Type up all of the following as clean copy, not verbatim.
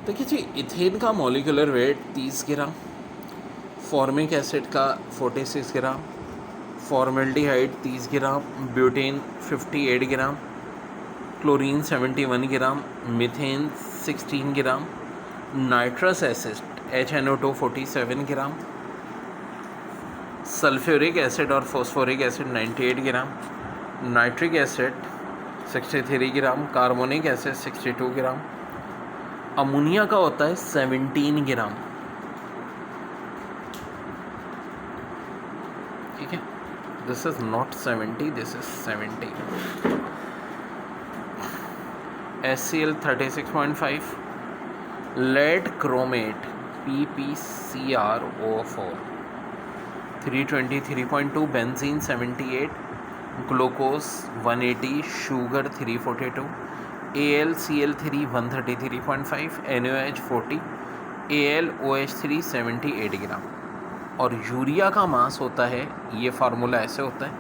देखिए जी, इथेन का molecular weight 30 gram, formic acid का 46 gram, formaldehyde 30 gram, butane 58 gram, chlorine 71 gram, methane 16 gram, nitrous acid HNO2 47 gram, sulphuric acid और phosphoric acid 98 gram, nitric acid 63 gram, carbonic acid 62 gram, ammonia का होता है 17 gram. ठीक है, this is not 70, this is 70। HCl 36.5, lead chromate PPCrO4 323.2, benzene 78, glucose 180, sugar 342, AlCl3 133.5, NaOH 40, AlOH3 78 ग्राम। और urea का मास होता है, ये फार्मूला ऐसे होता है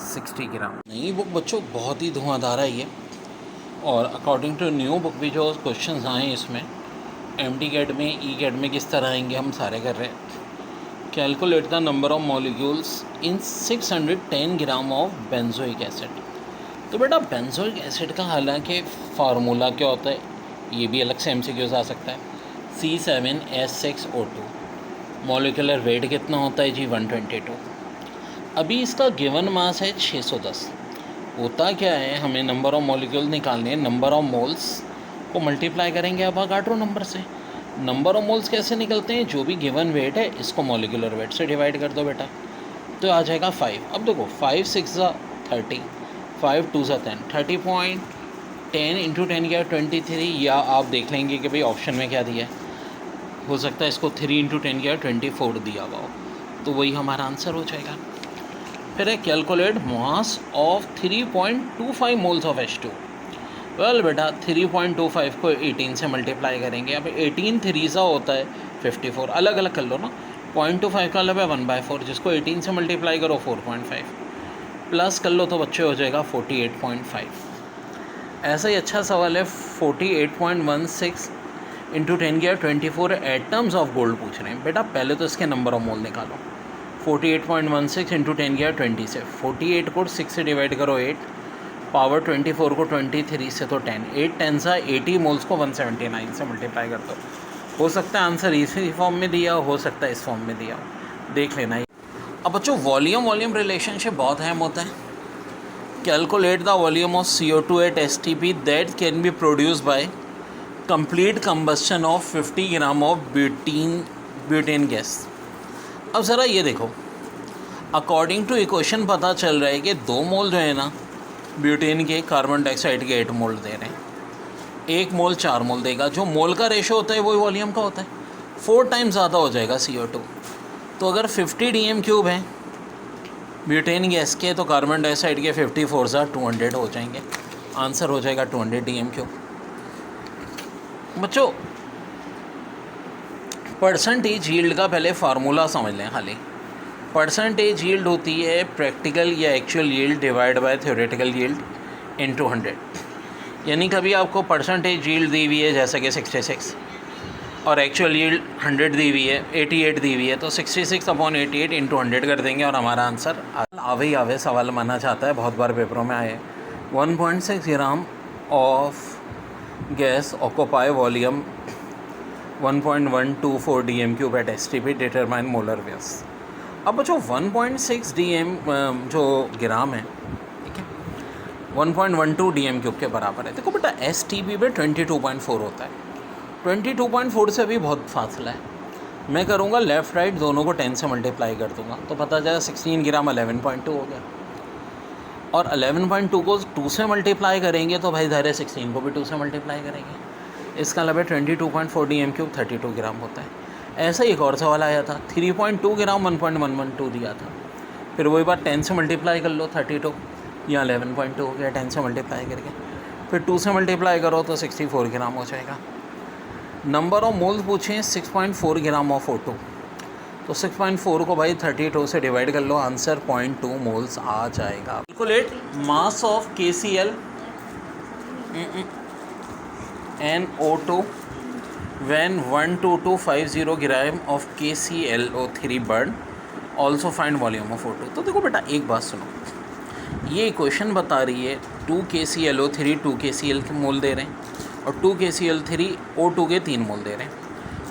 60 ग्राम। नहीं बुक बच्चों बहुत ही धुआंधार है ये, और अकॉर्डिंग टू न्यू बुक भी जो क्वेश्चंस आए इसमें MD गेट में, गेट में किस तरह आएंगे हम सारे कर रहे हैं। Calculate the number of molecules in 610 gram of benzoic acid. तो बेटा बेंजोइक एसिड का हालांकि फार्मूला क्या होता है ये भी अलग से MCQs आ सकता है, C7H6O2। मॉलिक्यूलर वेट कितना होता है जी 122। अभी इसका गिवन मास है 610। होता क्या है, हमें नंबर ऑफ मॉलिक्यूल निकालने हैं, नंबर ऑफ मोल्स को मल्टीप्लाई करेंगे अवोगाड्रो नंबर से। नंबर ऑफ मोल्स कैसे निकलते हैं, जो भी गिवन वेट है इसको मॉलिक्यूलर वेट से डिवाइड कर दो बेटा, तो आ जाएगा 5। अब देखो 5 6 30, 5 2 10, 30.10 इंटू 10 क्या 23, या आप देख लेंगे कि भाई ऑप्शन में क्या दिया है, हो सकता है इसको 3 इंटू 10 क्या 24 दिया हुआ हो, तो वही हमारा आंसर हो जाएगा। फिर है calculate mass of 3.25 moles of H2। Well बेटा 3.25 को 18 से मल्टीप्लाई करेंगे। अब 18 3 होता है 54, अलग अलग कर लो ना। 0.25 का मतलब है 1/4, जिसको 18 से मल्टीप्लाई करो 4.5 प्लस कर लो तो बच्चे हो जाएगा 48.5। ऐसा ही अच्छा सवाल है 48.16 इंटू 10 किया 24 एटम्स ऑफ गोल्ड पूछ रहे हैं। बेटा पहले तो इसके नंबर ऑफ मोल निकालो। 48.16 इंटू 10 किया 20 से, 48 को 6 से डिवाइड करो 8, पावर 24 को 23 से तो 10, 8 10 सा 80 मोल्स को 179 से मल्टीप्लाई कर दो। हो सकता है आंसर इसी फॉर्म में दिया हो सकता है इस फॉर्म में दिया हो, देख लेना ही। अब बच्चों वॉल्यूम रिलेशनशिप बहुत अहम होता है। Calculate the volume of CO2 at STP that can be produce by complete combustion of 50 gram of butane gas. अब ज़रा ये देखो, अकॉर्डिंग टू इक्वेशन पता चल रहा है कि 2 मोल जो है ना ब्यूटेन के, कार्बन डाइऑक्साइड के 8 मोल दे रहे हैं। 1 मोल 4 मोल देगा। जो मोल का रेशो होता है वही वॉल्यूम का होता है, 4 टाइम्स ज़्यादा हो जाएगा CO2। तो अगर 50 dm³ है ब्यूटेन गैस के, तो कार्बन डाइऑक्साइड के 54 सा 200 हो जाएंगे। आंसर हो जाएगा 200 dm³। बच्चों परसेंटेज यील्ड का पहले फार्मूला समझ लें खाली। परसेंटेज यील्ड होती है प्रैक्टिकल या actual yield divide by theoretical yield into 100। यानी कभी आपको परसेंटेज यील्ड दी हुई है जैसे कि 66 और एक्चुअल यील्ड 100 दी हुई है, 88 दी हुई है, तो 66/88 इंटू 100 कर देंगे और हमारा आंसर आवे सवाल माना जाता है, बहुत बार पेपरों में आए। 1.6 gram of gas occupy volume 1.124 dm³ at STP, determine molar mass. अब जो 1.6 dm जो ग्राम है, ठीक है, 1.12 dm³ के बराबर है। देखो बेटा STP पे 22.4 होता है, 22.4 से भी बहुत फासला है। मैं करूँगा लेफ़्ट राइट दोनों को 10 से मल्टीप्लाई कर दूँगा तो पता जाएगा 16 ग्राम 11.2 हो गया, और 11.2 को 2 से मल्टीप्लाई करेंगे तो भाई धारे 16 को भी 2 से मल्टीप्लाई करेंगे। इसका मतलब 22.4 dm³ 32 ग्राम होता है। ऐसा ही एक और सवाल आया था, 3.2 ग्राम 1.112 दिया था। फिर वही बात 10 से मल्टीप्लाई कर लो 32, या 11.2 हो गया 10 से मल्टीप्लाई करके, फिर 2 से मल्टीप्लाई करो तो 64 ग्राम हो जाएगा। नंबर ऑफ मोल्स पूछे 6.4 ग्राम ऑफ O2, तो 6.4 को भाई 32 से डिवाइड कर लो, आंसर 0.2 मोल्स आ जाएगा। Calculate mass of KCl NO2 when 12250 gram of KClO3 burn also find volume of O2। तो देखो बेटा एक बात सुनो, ये इक्वेशन बता रही है 2 KClO3 2 KCl के मोल दे रहे हैं और 2 KCl3 O2 के 3 मोल दे रहे हैं।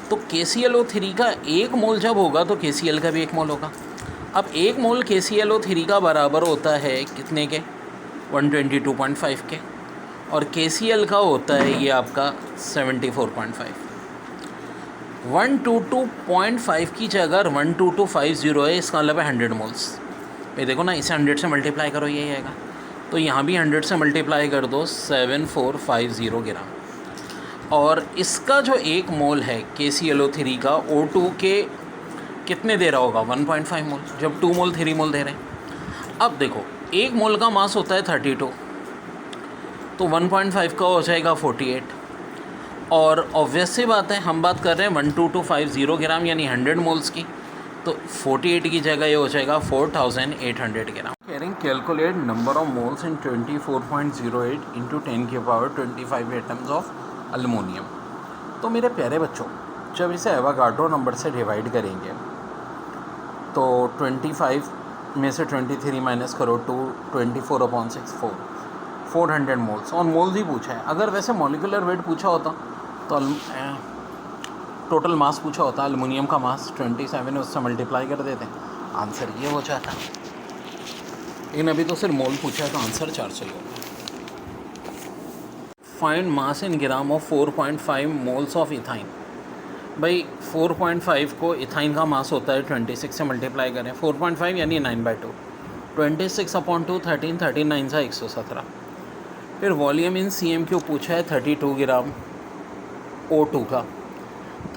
तो KClO3 का एक मोल जब होगा तो KCl का भी एक मोल होगा। अब एक मोल KClO3 का बराबर होता है कितने के, 122.5 के, और KCl का होता है ये आपका 74.5। 122.5 की जगह अगर 12250 है, इसका मतलब है 100 मोल्स। ये देखो ना, इसे 100 से मल्टीप्लाई करो यही आएगा, तो यहाँ भी 100 से मल्टीप्लाई कर दो 7450 ग्राम। और इसका जो एक मोल है KClO3 का O2 के कितने दे रहा होगा, 1.5 मोल, जब 2 मोल 3 मोल दे रहे हैं। अब देखो एक मोल का मास होता है 32, तो 1.5 का हो जाएगा 48। और ऑब्वियस सी बात है हम बात कर रहे हैं 12250 ग्राम यानी 100 मोल्स की, तो 48 की जगह ये हो जाएगा 4800 ग्राम। कह calculate number of moles in 24.08 into 10 की पावर 25 एटम्स ऑफ एल्युमिनियम। तो मेरे प्यारे बच्चों, जब इसे एवोगाड्रो नंबर से डिवाइड करेंगे तो 25 में से 23 माइनस करो 2, 24/6 400 मोल्स, और मोल्स ही पूछा है। अगर वैसे मॉलिक्यूलर वेट पूछा होता तो टोटल मास पूछा होता, एल्युमिनियम का मास 27 उससे मल्टीप्लाई कर देते, आंसर ये हो जाता। लेकिन अभी तो सिर्फ मोल पूछा है तो आंसर 400 ही होगा। Find mass in gram of 4.5 moles of ethyne. भाई 4.5 को इथाइन का मास होता है 26 से मल्टीप्लाई करें, 4.5 यानी 9/2, 26/2 13, 39 सा 117। फिर वॉल्यूम इन CM3 पूछा है 32 ग्राम O2 का।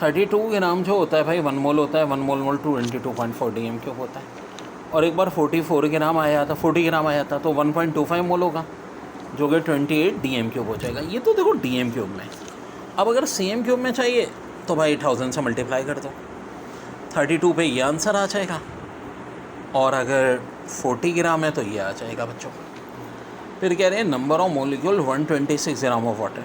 32 ग्राम जो होता है भाई 1 मोल होता है, 1 मोल 22.4 DM3 होता है। और एक बार 44 ग्राम आया था, 40 ग्राम आया था, तो 1.25 मोल होगा जो कि 28 DM3 हो जाएगा। ये तो देखो DM3 में। अब अगर CM3 में चाहिए तो भाई 1000 से मल्टीप्लाई कर दो, 32 पे ये आंसर आ जाएगा, और अगर 40 ग्राम है तो ये आ जाएगा बच्चों। फिर कह रहे हैं number of molecule 126 gram of water.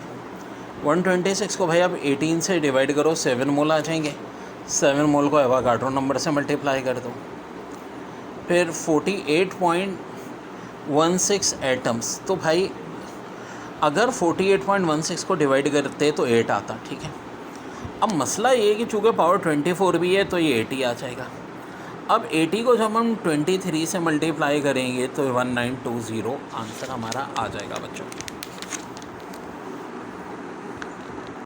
126 को भाई अब 18 से डिवाइड करो, 7 मोल आ जाएंगे, 7 मोल को एवोगाड्रो नंबर से मल्टीप्लाई कर दो। फिर 48.16 एटम्स, तो भाई अगर 48.16 को डिवाइड करते तो 8 आता, ठीक है। अब मसला ये है कि चूँकि पावर 24 भी है तो ये 80 आ जाएगा। अब 80 को जब हम 23 से मल्टीप्लाई करेंगे तो 1920 आंसर हमारा आ जाएगा बच्चों।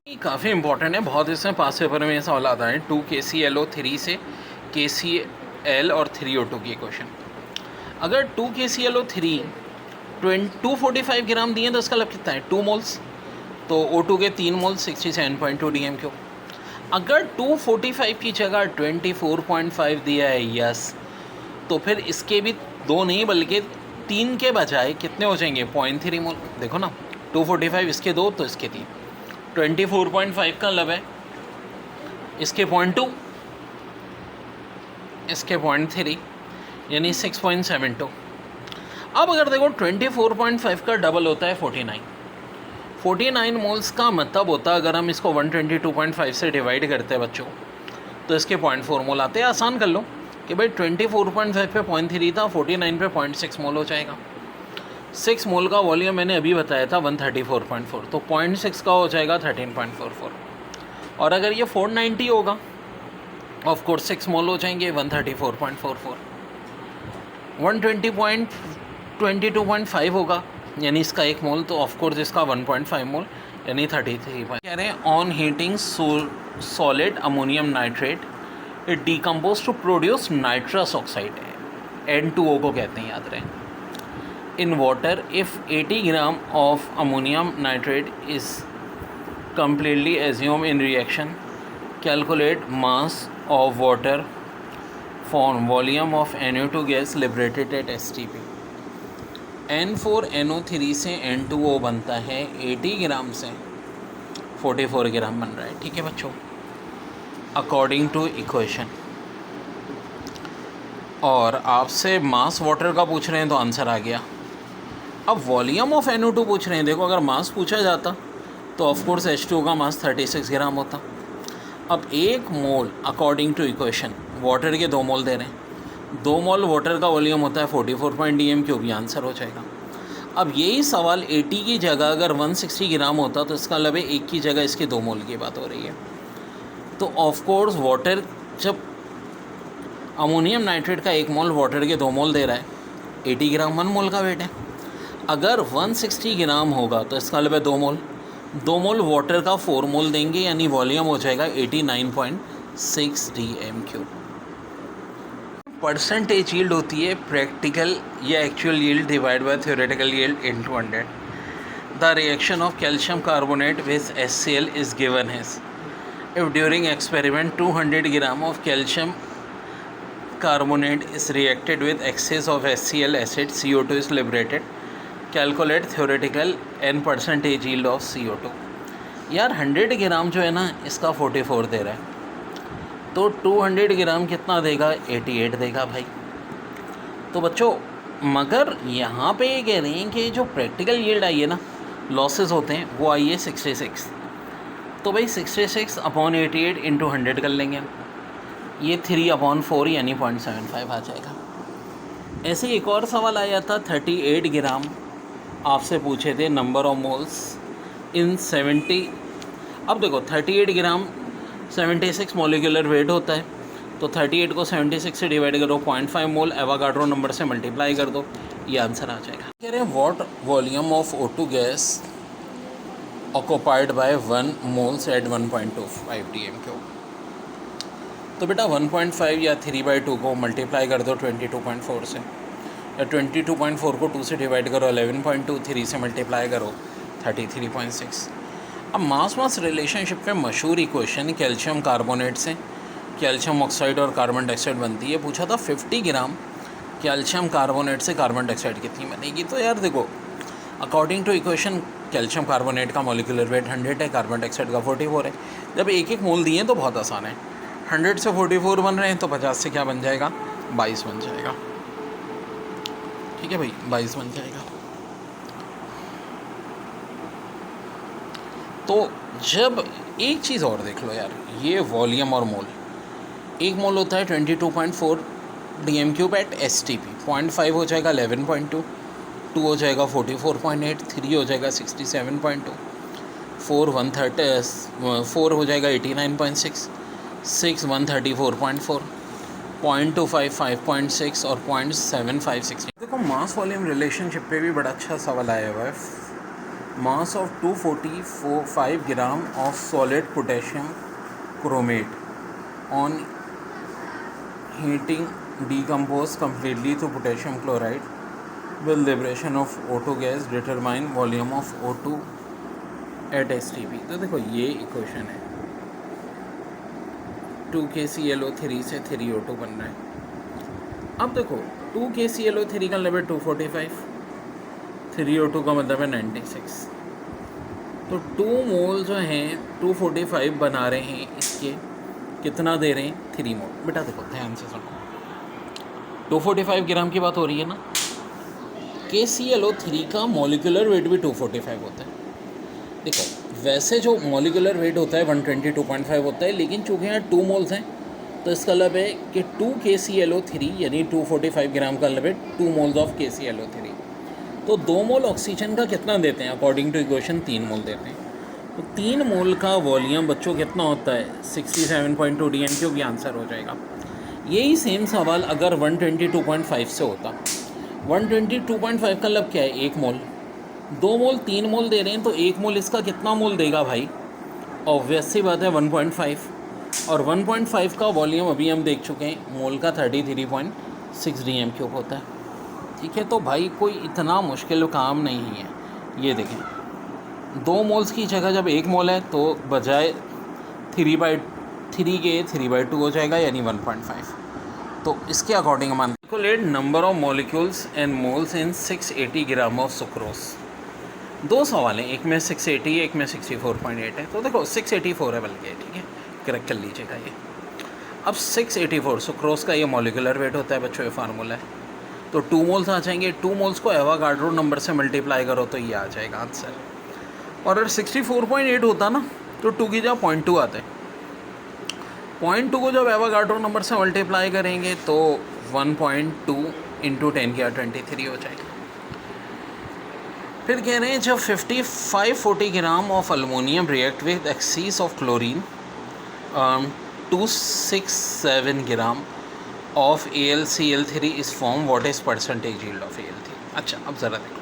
ये काफ़ी इंपॉर्टेंट है, बहुत इसमें पास पेपर में सवाल आता है। 2 KClO3 से KCl और 3O2 की क्वेश्चन। अगर 2 KClO3 245 ग्राम दिए तो इसका मतलब कितना है, 2 मोल्स, तो O2 के 3 मोल 67.2 DM3। अगर 245 की जगह 24.5 दिया है, यस, तो फिर इसके भी 2 नहीं बल्कि 3 के बजाय कितने हो जाएंगे, 0.3 मोल। देखो ना, 245 इसके 2 तो इसके 3, 24.5 का मतलब है इसके 0.2, इसके 0.3 यानी 6.72। अब अगर देखो 24.5 का डबल होता है 49 मोल्स का मतलब होता है अगर हम इसको 122.5 से डिवाइड करते हैं बच्चों तो इसके 0.4 मोल आते हैं। आसान कर लो कि भाई 24.5 पे 0.3 था, 49 पे 0.6 मोल हो जाएगा। 6 मोल का वॉल्यूम मैंने अभी बताया था 134.4, तो 0.6 का हो जाएगा 13.44। और अगर ये 490 होगा ऑफ कोर्स 6 मोल हो जाएंगे 134.44। 120.22.5 होगा यानी इसका 1 मोल, तो ऑफ कोर्स इसका 1.5 मोल यानी 33। कह रहे हैं on heating solid ammonium nitrate it decompose to produce nitrous oxide, N2O को कहते हैं, याद रहे। In water if 80 gram of ammonium nitrate is completely assume in reaction, calculate mass of water from volume of NO2 gas liberated at STP। N4NO3 से N2O बनता है 80 ग्राम से 44 ग्राम बन रहा है, ठीक है बच्चों, अकॉर्डिंग टू इक्वेशन। और आपसे मास वाटर का पूछ रहे हैं तो आंसर आ गया। अब वॉल्यूम ऑफ NO2 पूछ रहे हैं। देखो अगर मास पूछा जाता तो ऑफ कोर्स H2O का मास 36 ग्राम होता, अब 1 मोल अकॉर्डिंग टू इक्वेशन वाटर के 2 मोल दे रहे हैं, 2 मोल वाटर का वॉल्यूम होता है 44 dm क्यूब, ये आंसर हो जाएगा। अब यही सवाल 80 की जगह अगर 160 ग्राम होता तो इसका मतलब है 1 की जगह इसके 2 मोल की बात हो रही है। तो ऑफ कोर्स वाटर, जब अमोनियम नाइट्रेट का 1 मोल वाटर के 2 मोल दे रहा है, 80 ग्राम 1 मोल का वेट है। अगर 160 ग्राम होगा तो इसका मतलब है 2 मोल, 2 मोल वाटर का 4 मोल देंगे, यानी वॉल्यूम हो जाएगा 89.6 dm3। परसेंटेज यील्ड होती है प्रैक्टिकल या actual yield divide by theoretical yield into 100। The reaction of calcium carbonate with HCl is given है। If during experiment 200 gram of calcium carbonate is reacted with excess of HCl acid, CO2 is liberated. Calculate theoretical n percentage yield of CO2। यार 100 ग्राम जो है ना इसका 44 दे रहा है, तो 200 ग्राम कितना देगा, 88 देगा भाई। तो बच्चों मगर यहाँ पे ये कह रहे हैं कि जो प्रैक्टिकल यील्ड आई है ना, लॉसेस होते हैं, वो आई है 66। तो भाई 66 अपॉन 88 इंटू 100 कर लेंगे, ये 3/4 यानी 0.75 आ जाएगा। ऐसे एक और सवाल आया था 38 ग्राम, आपसे पूछे थे नंबर ऑफ मोल्स इन 70। अब देखो 38 ग्राम 76 मॉलिक्यूलर वेट होता है, तो 38 को 76 से डिवाइड करो, 0.5 मोल एवोगाड्रो नंबर से मल्टीप्लाई कर दो, ये आंसर आ जाएगा। कह रहे हैं what volume of O2 gas occupied by 1 moles at 1.25 dm3। तो बेटा 1.5 या 3/2 को मल्टीप्लाई कर दो 22.4 से, या 22.4 को 2 से डिवाइड करो 11.2, 3 से मल्टीप्लाई करो 33.6। अब मास रिलेशनशिप में मशहूर इक्वेशन कैल्शियम कार्बोनेट से कैल्शियम ऑक्साइड और कार्बन डाइऑक्साइड बनती है। पूछा था 50 ग्राम कैल्शियम कार्बोनेट से कार्बन डाइऑक्साइड कितनी बनेगी। तो यार देखो according to equation calcium carbonate का मॉलिक्यूलर वेट 100 है, कार्बन डाइऑक्साइड का 44 है। जब एक एक मोल दिए तो बहुत आसान है, 100 से 44 बन रहे हैं तो 50 से क्या बन जाएगा, 22 बन जाएगा। ठीक है भाई, 22 बन जाएगा। तो जब एक चीज़ और देख लो यार, ये वॉल्यूम और मोल, एक मोल होता है 22.4 dm³ एट STP, 0.5 हो जाएगा 11.2, 2 हो जाएगा 44.8, 3 हो जाएगा 67.2, 4 हो जाएगा 89.6, 6 134.4, 0.25 5.6 और 0.756। देखो मास वॉल्यूम रिलेशनशिप पे भी बड़ा अच्छा सवाल आया हुआ है। Mass of 245 gram of solid potassium chromate on heating decompose completely to potassium chloride with liberation of O2 gas, determine volume of O2 at STP। तो देखो ये इक्वेशन है, 2KClO3 से 3O2 बन रहा है। अब देखो 2KClO3 का लेवल 245, 3O2 का मतलब है 96, तो 2 मोल जो हैं 245 बना रहे हैं, इसके कितना दे रहे हैं, 3 मोल। बेटा देखो ध्यान से सुनो, 245 ग्राम की बात हो रही है ना, KClO3 का मॉलिक्यूलर वेट भी 245 होता है। देखो वैसे जो मॉलिक्यूलर वेट होता है 122.5 होता है, लेकिन चूँकि यहाँ 2 मोल्स हैं तो इसका मतलब है कि 2 KClO3 यानी 245 ग्राम का मतलब है 2 मोल्स ऑफ KClO3। तो 2 मोल ऑक्सीजन का कितना देते हैं, अकॉर्डिंग टू इक्वेशन 3 मोल देते हैं। तो 3 मोल का वॉल्यूम बच्चों कितना होता है, 67.2 dm³ ये आंसर हो जाएगा। यही सेम सवाल अगर 122.5 से होता, 122.5 का मतलब क्या है, 1 मोल, 2 मोल 3 मोल दे रहे हैं, तो 1 मोल इसका कितना मोल देगा भाई, ऑब्वियस सी बात है 1.5, और 1.5 का वॉल्यूम अभी हम देख चुके हैं, मोल का 33.6 dm³ होता है। ठीक है, तो भाई कोई इतना मुश्किल काम नहीं है। ये देखें 2 मोल्स की जगह जब 1 मोल है तो बजाय 3/3 के 3/2 हो जाएगा, यानी 1.5। तो इसके अकॉर्डिंग मान calculate number of molecules and moles in 680 gram of sucrose. 2 सवाल हैं, एक में 680 है, एक में 64.8 है। तो देखो 684 है बल्कि, ठीक है, करेक्ट कर लीजिएगा ये। अब 684 सुक्रोज का ये मॉलिक्यूलर वेट होता है बच्चों, ये फार्मूला है। तो 2 मोल्स आ जाएंगे, 2 मोल्स को एवोगाड्रो नंबर से मल्टीप्लाई करो तो ये आ जाएगा आंसर। और अगर 64.8 होता ना तो 2 की जगह 0.2 आते, 0.2 को जब एवोगाड्रो नंबर से मल्टीप्लाई करेंगे तो 1.2 इंटू 10⁻23 हो जाएगा। फिर कह रहे हैं जब 5540 ग्राम of aluminium react with axis of chlorine 267 gram of AlCl3 is form, what is percentage yield of Al3। अच्छा, अब ज़रा देखो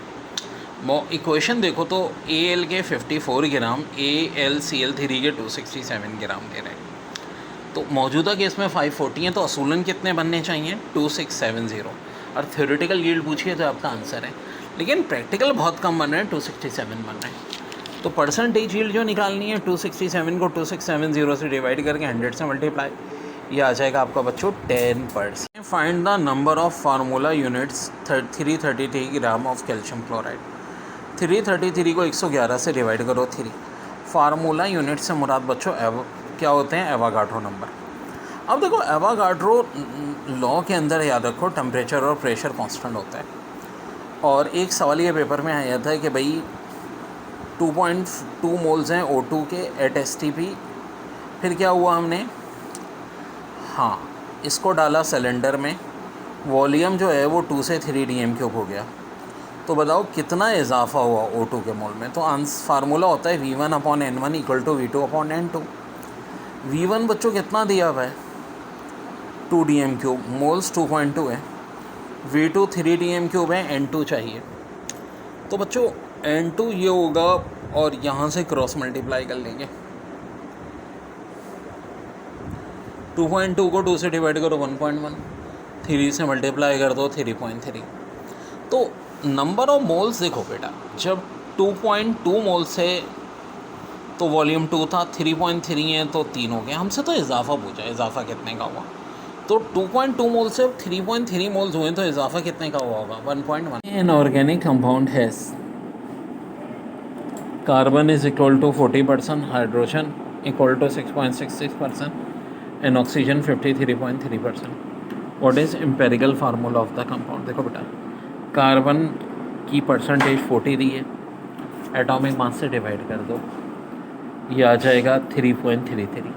इक्वेशन देखो तो Al के 54 ग्राम, AlCl3 के 267 ग्राम दे रहे हैं। तो मौजूदा केस में 540 है, तो असूलन कितने बनने चाहिए? 2670। और थ्योरेटिकल यील्ड पूछिए तो आपका आंसर है, लेकिन प्रैक्टिकल बहुत कम बन रहे हैं, 267 बन रहे हैं। तो परसेंटेज यील्ड जो निकालनी है 267 को 2670 से डिवाइड करके 100 से मल्टीप्लाई, ये आ जाएगा आपका बच्चों 10%। Find the number of formula units 333 gram of calcium chloride. 333 को 111 से डिवाइड करो 3। फार्मूला यूनिट से मुराद बच्चों क्या होते हैं? Avogadro number. अब देखो एवोगाड्रो लॉ के अंदर याद रखो टेम्परेचर और प्रेशर कांस्टेंट होता है। और एक सवाल ये पेपर में आया था कि भाई 2.2 मोल्स हैं O2 के एट STP। फिर क्या हुआ हमने, हाँ, इसको डाला सिलेंडर में, वॉल्यूम जो है वो 2 से 3 dm³ हो गया। तो बताओ कितना इजाफा हुआ O2 के मोल में? तो फार्मूला होता है V1/N1 = V2/N2। V1 बच्चों कितना दिया हुआ है? 2 dm³, मोल्स 2.2 है, V2 3 dm³ है, N2 चाहिए। तो बच्चों N2 ये होगा और यहाँ से क्रॉस मल्टीप्लाई कर लेंगे। 2.2 को 2 से डिवाइड करो 1.1, 3 से मल्टीप्लाई कर दो 3.3। तो नंबर ऑफ मोल्स देखो बेटा, जब 2.2 मोल से तो वॉल्यूम 2 था, 3.3 है तो 3 हो गया। हमसे तो इजाफा पूछा, इजाफा कितने का हुआ? तो 2.2 मोल से 3.3 मोल्स हुए तो इजाफा कितने का हुआ होगा? 1.1। An organic compound has carbon is equal to 40%, hydrogen equal to 6.66% and oxygen 53.3%। What is empirical formula of the compound? देखो बेटा, कार्बन की परसेंटेज 40 दी है, एटॉमिक मास से डिवाइड कर दो, ये आ जाएगा 3.33।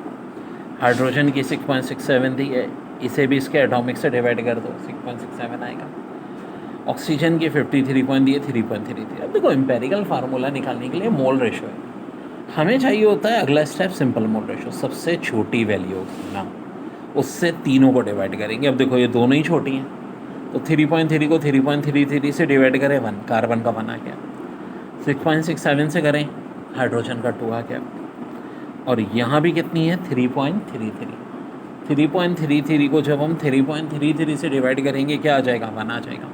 हाइड्रोजन की 6.67 दी है, इसे भी इसके एटॉमिक से डिवाइड कर दो, 6.67 आएगा। ऑक्सीजन की 53 दिए, 3.33। अब देखो एम्पेरिकल फार्मूला निकालने के लिए मोल रेशो है, हमें चाहिए होता है अगला स्टेप सिंपल मोल रेशो, सबसे छोटी वैल्यू होगी ना, उससे तीनों को डिवाइड करेंगे। अब देखो ये दोनों ही छोटी हैं, तो 3.3 को 3.33 से डिवाइड करें 1, कार्बन का 1 आ गया। 6.67 से करें, हाइड्रोजन का 2 आ गया। और यहाँ भी कितनी है? 3.33। 3.33 को जब हम 3.33 से डिवाइड करेंगे क्या आ जाएगा? 1 आ जाएगा।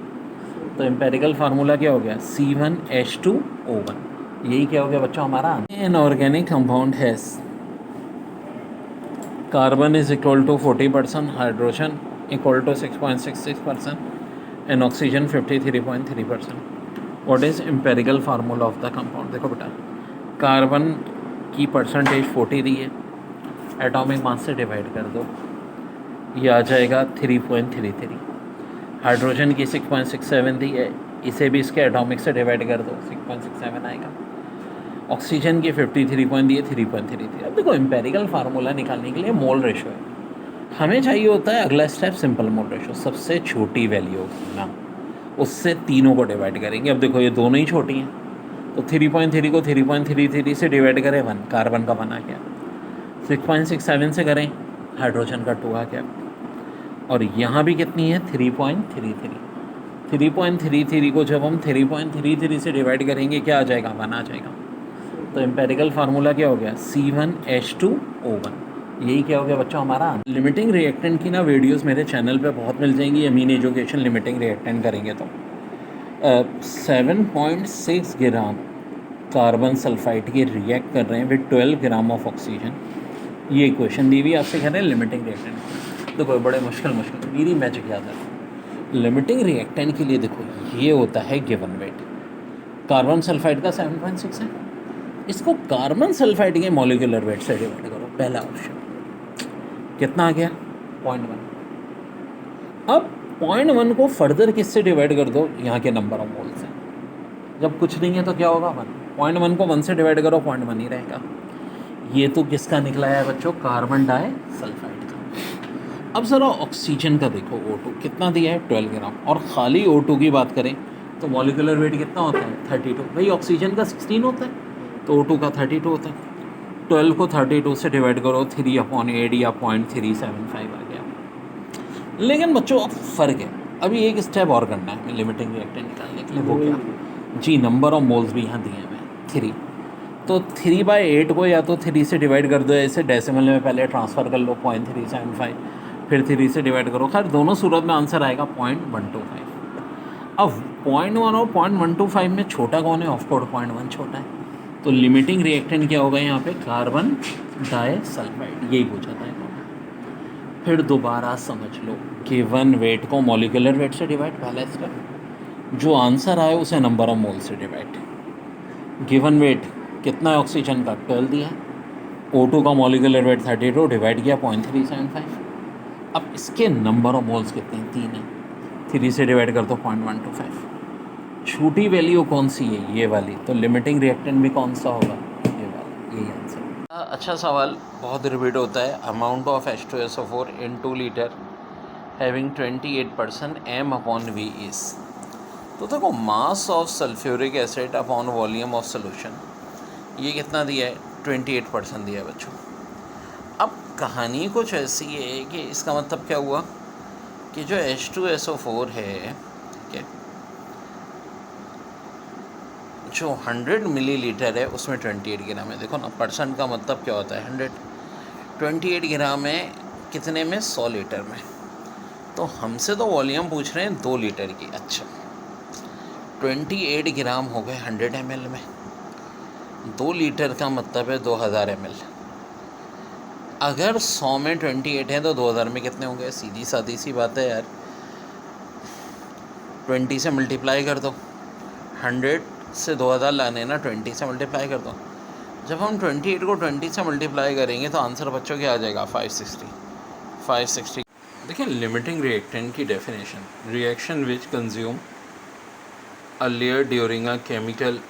तो एम्पेरिकल फार्मूला क्या हो गया? C1H2O1। यही क्या हो गया बच्चों हमारा? An organic compound has carbon is equal to 40%, hydrogen equal to 6.66% and oxygen 53.3%। What is empirical formula of the compound? देखो बेटा, कार्बन की परसेंटेज 40 दी है, एटॉमिक मास से डिवाइड कर दो, ये आ जाएगा 3.33। हाइड्रोजन की 6.67 दी है, इसे भी इसके एटॉमिक से डिवाइड कर दो, 6.67 आएगा। ऑक्सीजन की 53 दिए, 3.33। अब देखो एम्पेरिकल फार्मूला निकालने के लिए मोल रेशो है, हमें चाहिए होता है अगला स्टेप सिंपल मोल रेशो, सबसे छोटी वैल्यू होगी ना, उससे तीनों को डिवाइड करेंगे। अब देखो ये दोनों ही छोटी हैं, तो 3.3 को 3.33 से डिवाइड करें 1, कार्बन का 1 आ गया। 6.67 से करें, हाइड्रोजन का 2 आ गया। और यहाँ भी कितनी है? 3.33। 3.33 को जब हम 3.33 से डिवाइड करेंगे क्या आ जाएगा? 1 आ जाएगा। तो एम्पेरिकल फार्मूला क्या हो गया? C1H2O1। यही क्या हो गया बच्चों हमारा? लिमिटिंग रिएक्टेंट की ना वीडियोस मेरे चैनल पे बहुत मिल जाएंगी, अमीन एजुकेशन लिमिटिंग रिएक्टेंट करेंगे तो 7.6 ग्राम कार्बन सल्फाइड के रिएक्ट कर रहे हैं विद 12 ग्राम ऑफ ऑक्सीजन। ये इक्वेशन दी हुई आपसे कह रहे हैं लिमिटिंग रिएक्टेंट। देखो बड़े मुश्किल मेरी मैजिक याद है। लिमिटिंग रिएक्टेंट के लिए देखो ये होता है गिवन वेट, कार्बन सल्फाइड का 7.6 है, इसको कार्बन सल्फाइड के मॉलिक्यूलर वेट से डिवाइड करो, पहला ऑप्शन कितना आ गया? 0.1। अब 0.1 को फर्दर किससे डिवाइड कर दो? यहाँ के नंबर ऑफ मोल से। जब कुछ नहीं है तो क्या होगा? 1। 0.1 को 1 से डिवाइड करो, 0.1 ही रहेगा। ये तो किसका निकला है बच्चों? Carbon disulphide. अब ज़रा ऑक्सीजन का देखो, O2 कितना दिया है 12 ग्राम, और ख़ाली O2 की बात करें तो मॉलिकुलर वेट कितना होता है 32। भाई ऑक्सीजन का 16 होता है तो O2 का 32 होता है। 12 को 32 से डिवाइड करो, 3/8 या 0.375 आ गया। लेकिन बच्चों अब फ़र्क है, अभी एक स्टेप और करना है लिमिटिंग रिएक्टेंट निकालने के लिए। वो क्या जी, नंबर ऑफ मोल्स भी यहाँ दिए हुए हैं 3। तो 3/8 को या तो 3 से डिवाइड कर दो, ऐसे डेसिमल में पहले ट्रांसफ़र कर लो 0.375, फिर 3 से डिवाइड करो। खैर दोनों सूरत में आंसर आएगा 0.125। अब 0.1 और 0.125 में छोटा कौन है? ऑफ कोर्स 0.1 छोटा है। तो लिमिटिंग रिएक्टेंट क्या होगा यहाँ पे? Carbon disulphide. यही पूछा था इन्होंने। फिर दोबारा समझ लो, गिवन वेट को मॉलिकुलर वेट से डिवाइड, पहला स्टेप। जो आंसर आए उसे नंबर ऑफ मोल से डिवाइड। गिवन वेट कितना है ऑक्सीजन का? 12 दिया है। O2 का मॉलिकुलर वेट 32 डिवाइड किया 0.375। अब इसके नंबर ऑफ मोल्स कितने हैं? 3 है। 3 से डिवाइड कर दो 0.125। छोटी वैल्यू कौन सी है? ये वाली। तो लिमिटिंग रिएक्टेंट भी कौन सा होगा? ये वाला। यही आंसर। अच्छा सवाल, बहुत रिपीट होता है। Amount of H2SO4 in 2 litre having 28% m/v is. तो देखो, mass of sulphuric acid upon volume of solution, ये कितना दिया है? 28% दिया है बच्चों। अब कहानी कुछ ऐसी है कि इसका मतलब क्या हुआ कि जो H2SO4 है, ठीक है, जो 100 मिलीलीटर है उसमें 28 ग्राम है। देखो ना, परसेंट का मतलब क्या होता है? 100। 28 ग्राम है कितने में? 100 लीटर में। तो हमसे तो वॉल्यूम पूछ रहे हैं 2 लीटर की। अच्छा, 28 ग्राम हो गए 100 ml में। 2 लीटर का मतलब है 2000 ml। अगर 100 में 28 है तो 2000 में कितने होंगे? सीधी सादी सी बात है यार, 20 से मल्टीप्लाई कर दो। 100 से 2000 लाने ना, 20 से मल्टीप्लाई कर दो। जब हम 28 को 20 से मल्टीप्लाई करेंगे तो आंसर बच्चों क्या आ जाएगा? 560। देखिए, लिमिटिंग रिएक्टेंट की definition, reaction which consume a layer during a chemical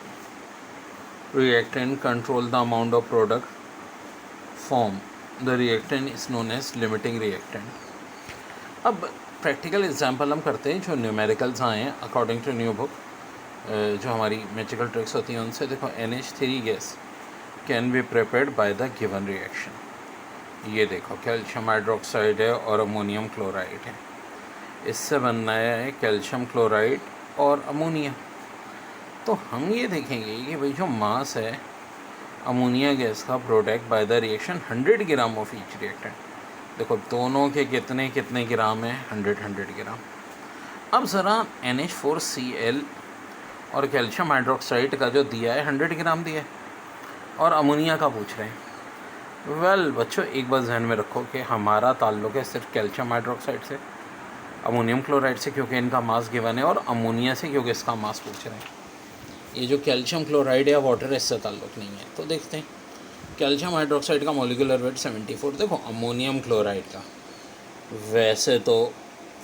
reactant control the amount of product form, the reactant is known as limiting reactant। अब प्रैक्टिकल एग्जांपल हम करते हैं जो न्यूमेरिकल्स आए हैं अकॉर्डिंग टू न्यू बुक, जो हमारी मैजिकल ट्रिक्स होती हैं उनसे। देखो, NH3 gas can be prepared by the given reaction. ये देखो, कैल्शियम हाइड्रोक्साइड है और अमोनियम क्लोराइड है। इससे बनना है कैल्शियम क्लोराइड और अमोनिया। तो हम ये देखेंगे कि भाई जो मास है अमोनिया गैस का product by the reaction 100 gram of each reactant. देखो, दोनों के कितने कितने ग्राम है? 100 ग्राम। अब ज़रा NH4Cl और कैल्शियम हाइड्रोक्साइड का जो दिया है 100 ग्राम दिया है, और अमोनिया का पूछ रहे हैं। वेल बच्चों, एक बार ध्यान में रखो कि हमारा ताल्लुक़ है सिर्फ कैल्शियम हाइड्रोक्साइड से, अमोनियम क्लोराइड से क्योंकि इनका मास गिवन है, और अमोनिया से क्योंकि इसका मास पूछ रहे हैं। ये जो कैल्शियम क्लोराइड या वाटर, इससे ताल्लुक़ नहीं है। तो देखते हैं, कैल्शियम हाइड्रोक्साइड का मॉलिक्यूलर वेट 74। देखो, अमोनियम क्लोराइड का वैसे तो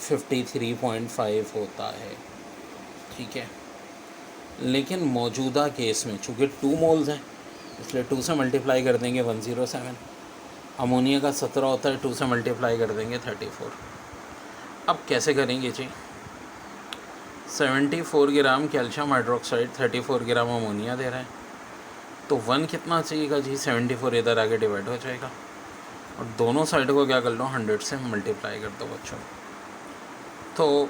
53.5 होता है, ठीक है, लेकिन मौजूदा केस में चूँकि 2 मोल्स हैं इसलिए 2 से मल्टीप्लाई कर देंगे 107। अमोनिया का 17 होता है, 2 से मल्टीप्लाई कर देंगे 34। अब कैसे करेंगे जी? 74 gram calcium hydroxide 34 gram ammonia दे रहा है, तो 1 कितना चाहिएगा जी? 74 इधर आगे डिवाइड हो जाएगा, और दोनों साइड को क्या कर लो? 100 से मल्टीप्लाई कर दो बच्चों। तो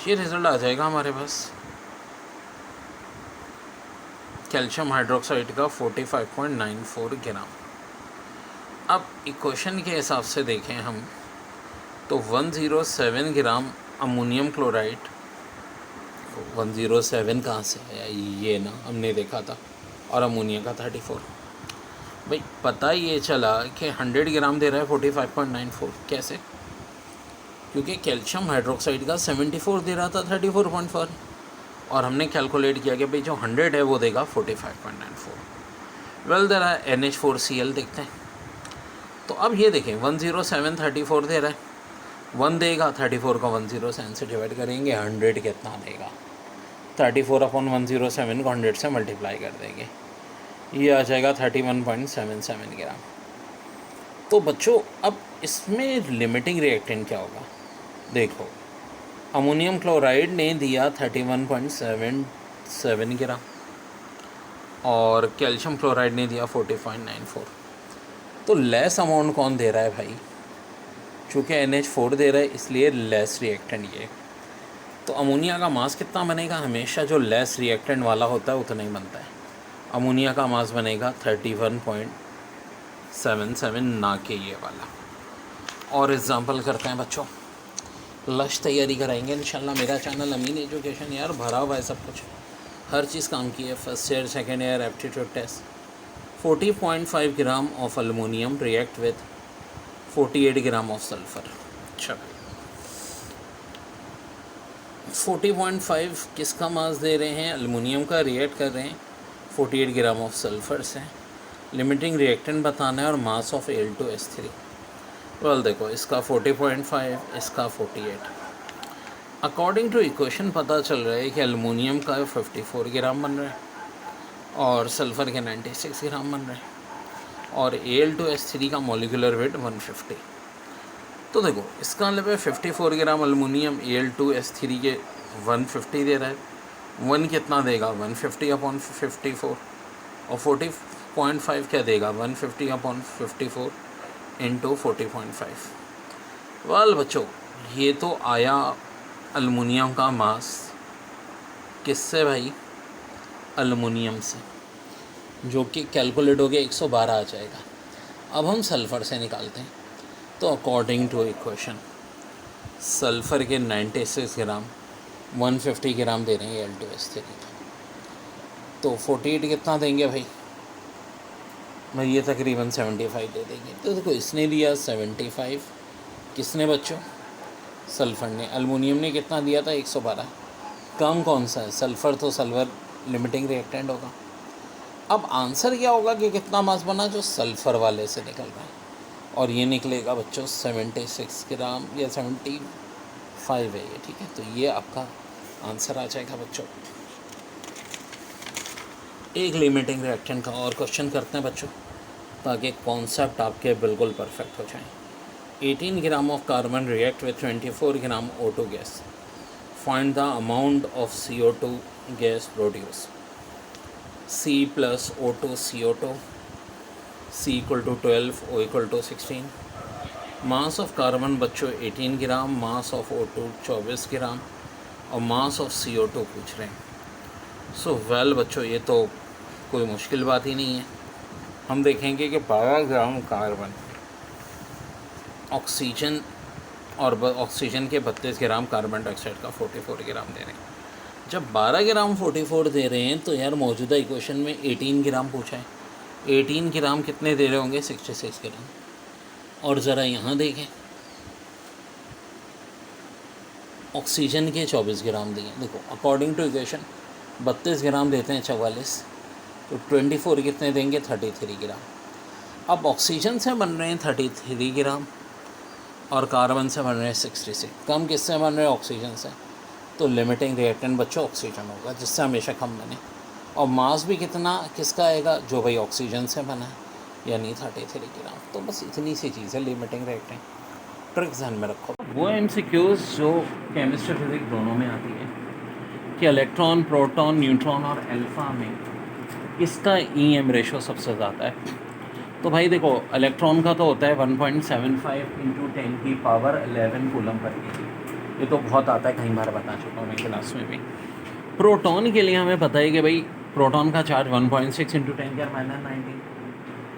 ये रिज़ल्ट आ जाएगा हमारे पास कैल्शियम हाइड्रोक्साइड का 45.94 ग्राम। अब इक्वेशन के हिसाब से देखें हम तो 107 ग्राम अमोनियम क्लोराइड, 107 कहाँ से है? ये ना हमने देखा था, और अमोनिया का 34। भाई पता ये चला कि 100 ग्राम दे रहा है 45.94। कैसे? क्योंकि कैल्शियम हाइड्रोक्साइड का 74 दे रहा था 34.4, और हमने कैलकुलेट किया कि भाई जो 100 है वो देगा 45.94। वेल दे रहा है NH4Cl, देखते हैं। तो अब ये देखें, 107 34 दे रहा है, 1 देगा, 34 का 107 से डिवाइड करेंगे, 100 कितना देगा? 34/107 को 100 से मल्टीप्लाई कर देंगे, ये आ जाएगा 31.77 ग्राम। तो बच्चों अब इसमें लिमिटिंग रिएक्टेंट क्या होगा? देखो, अमोनियम क्लोराइड ने दिया 31.77 ग्राम और कैल्शियम क्लोराइड ने दिया 40.94। तो लेस अमाउंट कौन दे रहा है भाई? चूँकि NH4 दे रहा है इसलिए लेस रिएक्टेंट ये। तो अमोनिया का मास कितना बनेगा? हमेशा जो लेस रिएक्टेंट वाला होता है उतना ही बनता है। अमोनिया का मास बनेगा 31.77, ना कि ये वाला। और एग्जांपल करते हैं बच्चों, लश तैयारी कराएंगे इंशाल्लाह। मेरा चैनल अमीन एजुकेशन यार भरा हुआ है सब कुछ, हर चीज़ काम की है। First year, second year, aptitude test. 40.5 gram of aluminium react with 48 gram of sulphur. अच्छा, 40.5 किसका मास दे रहे हैं? अल्मोनियम का। रिएक्ट कर रहे हैं 48 ग्राम ऑफ सल्फ़र से। लिमिटिंग रिएक्टेंट बताना है और मास ऑफ Al2S3। वेल देखो, इसका 40.5, इसका 48। अकॉर्डिंग टू इक्वेशन पता चल रहा है कि अल्मोनियम का 54 ग्राम बन रहा है और सल्फ़र के 96 ग्राम बन रहे हैं और Al2S3 का मॉलिक्यूलर वेट 150। तो देखो, इसका मतलब है 54 ग्राम अल्मोनियम Al2S3 के 150 दे रहा है। 1 कितना देगा? 150/54। और 40.5 क्या देगा? 150/54 इंटू 40.5। वेल बच्चों, ये तो आया अल्मोनियम का मास। किससे भाई? अल्मोनियम से, जो कि कैलकुलेट हो गया 112 आ जाएगा। अब हम सल्फ़र से निकालते हैं। तो अकॉर्डिंग टू इक्वेशन सल्फ़र के 96 ग्राम 150 ग्राम दे रहे हैं Al2S3। तो 48 कितना देंगे भाई? ये तकरीबन 75 दे देंगे। तो देखो, इसने दिया 75। किसने बच्चों? सल्फ़र ने। अल्मोनियम ने कितना दिया था? 112। कम कौन सा है? सल्फ़र। तो सल्फ़र लिमिटिंग रिएक्टेंट होगा। अब आंसर क्या होगा कि कितना मास बना जो सल्फ़र वाले से निकल रहा है? और ये निकलेगा बच्चों 76 ग्राम या 75 है ये, ठीक है। तो ये आपका आंसर आ जाएगा बच्चों। एक लिमिटिंग रिएक्टेंट का और क्वेश्चन करते हैं बच्चों, ताकि कॉन्सेप्ट आपके बिल्कुल परफेक्ट हो जाए। 18 gram of carbon react with 24 gram O2 gas. Find the amount of CO2 gas produce. C + O2 CO2, C = 12, O = 16। Mass of carbon बच्चों 18 ग्राम, मास ऑफ O2 24 ग्राम और मास ऑफ CO2 पूछ रहे हैं। So well बच्चों, ये तो कोई मुश्किल बात ही नहीं है। हम देखेंगे कि 12 ग्राम कार्बन, ऑक्सीजन और ऑक्सीजन के 32 ग्राम, कार्बन डाइऑक्साइड का 44 ग्राम दे रहे हैं। जब 12 ग्राम 44 दे रहे हैं तो यार मौजूदा इक्वेशन में 18 ग्राम पूछा है। 18 ग्राम कितने दे रहे होंगे? 66 ग्राम। और ज़रा यहाँ देखें, ऑक्सीजन के 24 ग्राम दिए। देखो, अकॉर्डिंग टू इक्वेशन 32 ग्राम देते हैं 44, तो 24 कितने देंगे? 33 ग्राम। अब ऑक्सीजन से बन रहे हैं 33 ग्राम और कार्बन से बन रहे हैं 66। कम किससे बन रहे हैं? ऑक्सीजन से। तो लिमिटिंग रिएक्टेंट बच्चों ऑक्सीजन होगा, जिससे हमेशा कम बने। और मास भी कितना किसका आएगा? जो भाई ऑक्सीजन से बना है, यानी 33 ग्राम। तो बस इतनी सी चीज़ है लिमिटिंग रिएक्टेंट। ट्रिक ध्यान में रखो। वो MCQs जो केमिस्ट्री फिजिक्स दोनों में आती है कि इलेक्ट्रॉन, प्रोटॉन, न्यूट्रॉन और अल्फ़ा में इसका EM रेशो सबसे ज़्यादा है। तो भाई देखो, इलेक्ट्रॉन का तो होता है 1.75 × 10⁻11 कूलम पर केजी। ये तो बहुत आता है, कई बार बता चुका हूँ मैं क्लास में भी। प्रोटॉन के लिए हमें पता है कि भाई प्रोटॉन का चार्ज 1.6 × 10⁻19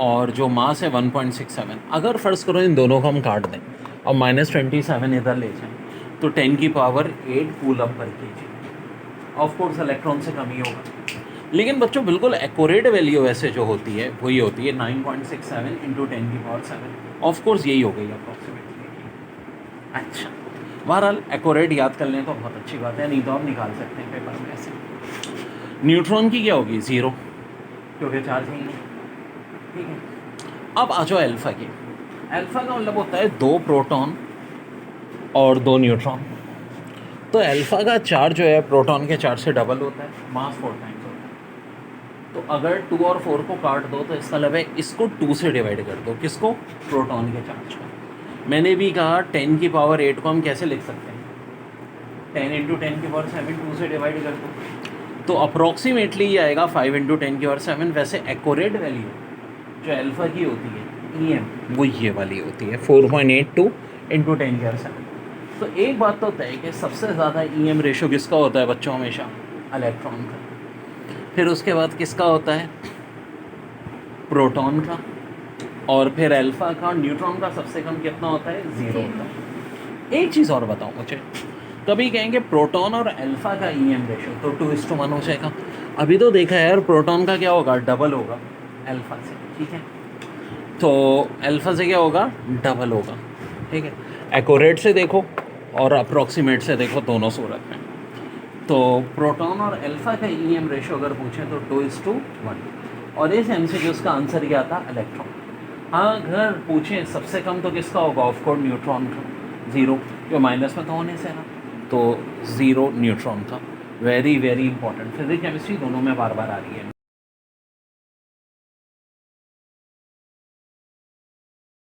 और जो मास है 1.67। अगर फ़र्ज़ करो इन दोनों को हम काट दें और -27 इधर ले जाएं तो 10⁸ coulomb per KG. Of course electron से कम ही होगा, लेकिन बच्चों बिल्कुल एक्यूरेट वैल्यू वैसे जो होती है वही होती है 9.67 × 10⁻7। ऑफ कोर्स यही हो गई अप्रॉक्सीमेटली। अच्छा, बहरहाल एक्यूरेट याद कर लें तो बहुत अच्छी बात है, नहीं तो आप निकाल सकते हैं पेपर में ऐसे। न्यूट्रॉन की क्या होगी? 0, क्योंकि चार्ज ही नहीं। ठीक है, अब आ जाओ अल्फ़ा की। अल्फ़ा का मतलब होता है 2 प्रोटॉन और 2 न्यूट्रॉन। तो अल्फ़ा का चार्ज जो है प्रोटॉन के चार्ज से डबल होता है, मास 4 टाइम्स होता है। तो अगर 2 और 4 को काट दो तो इसका मतलब है इसको 2 से डिवाइड कर दो, किसको? प्रोटॉन के चार्ज को। मैंने भी कहा 10 की पावर 8 को हम कैसे लिख सकते हैं? 10 इंटू 10 की पावर 7 2 से डिवाइड कर दो, तो अप्रॉक्सीमेटली ये आएगा 5 इंटू 10 की पावर 7। वैसे एक्यूरेट वैल्यू जो अल्फ़ा की होती है EM, वो ये वाली होती है 4.82 इंटू 10 की पावर 7। तो एक बात तो तय है कि सबसे ज़्यादा EM रेशो किसका होता है बच्चों? हमेशा इलेक्ट्रॉन का। फिर उसके बाद किसका होता है? प्रोटॉन का। और फिर अल्फ़ा का। न्यूट्रॉन का सबसे कम कितना होता है? 0 होता है। एक चीज़ और बताओ मुझे, कभी कहेंगे प्रोटॉन और अल्फ़ा का EM रेशो तो 2:1 हो जाएगा। अभी तो देखा है यार, प्रोटॉन का क्या होगा? डबल होगा अल्फ़ा से, ठीक है? तो अल्फ़ा से क्या होगा? डबल होगा, ठीक है? एक्यूरेट से देखो और अप्रॉक्सीमेट से देखो, दोनों सूरत में। तो प्रोटॉन और अल्फ़ा का EM रेशो अगर पूछें तो 2:1। और इस MCQs का आंसर क्या था? इलेक्ट्रॉन। हाँ, अगर पूछें सबसे कम तो किसका होगा? ऑफ कोर्स न्यूट्रॉन का, 0, जो माइनस में तो होने से ना, तो 0 न्यूट्रॉन का। Very very important, physics chemistry दोनों में बार बार आ रही है।